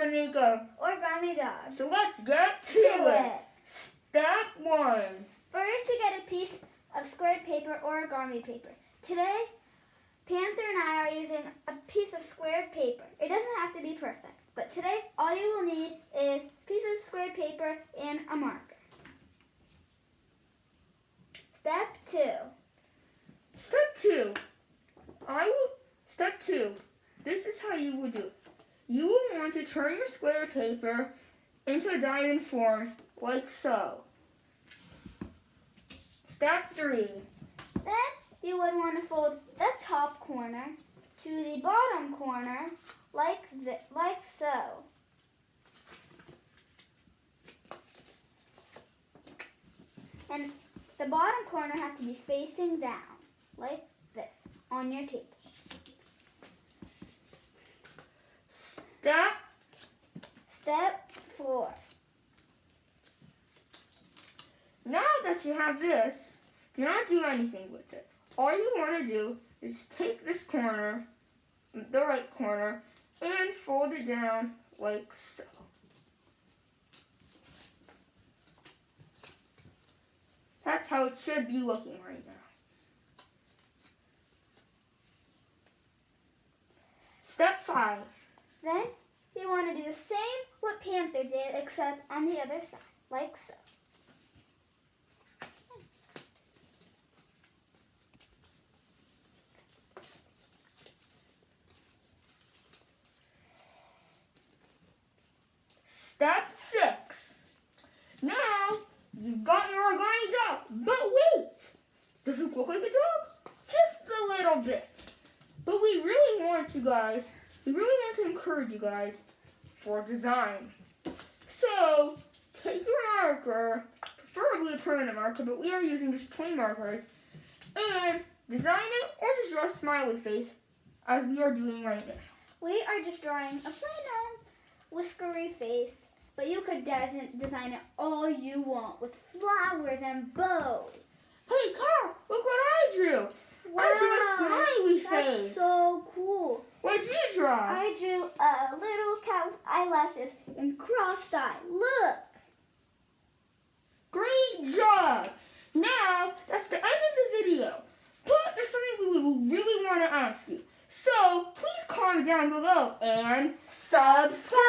to make a origami dog. So let's get to it. Step 1. First, you get a piece of squared paper or origami paper. Today, Panther and I are using a piece of squared paper. It doesn't have to be perfect, but today all you will need is a piece of squared paper and a marker. Step 2. Step 2. This is how you would do it. You will want to turn your square paper into a diamond form, like so. Step 3. Then you would want to fold the top corner to the bottom corner, like so. And the bottom corner has to be facing down, like this, on your table. Step 4. Now that you have this, do not do anything with it. All you want to do is take this corner, the right corner, and fold it down like so. That's how it should be looking right now. Step 5. Then you want to do the same what Panther did, except on the other side, like so. Step 6. Now, you've got your origami dog, but wait! Does it look like a dog? Just a little bit. But we really want to encourage you guys for design. So, take your marker, preferably a permanent marker, but we are using just plain markers, and design it or just draw a smiley face, as we are doing right now. We are just drawing a plain whiskery face, but you could design it all you want with flowers and bows. Hey, Carl, look what I drew. Wow, I drew a smiley face. That's so cool. What did you draw? I drew a little cat with eyelashes and crossed eye. Look. Great job. Now, that's the end of the video. But there's something we would really want to ask you. So, please comment down below and subscribe.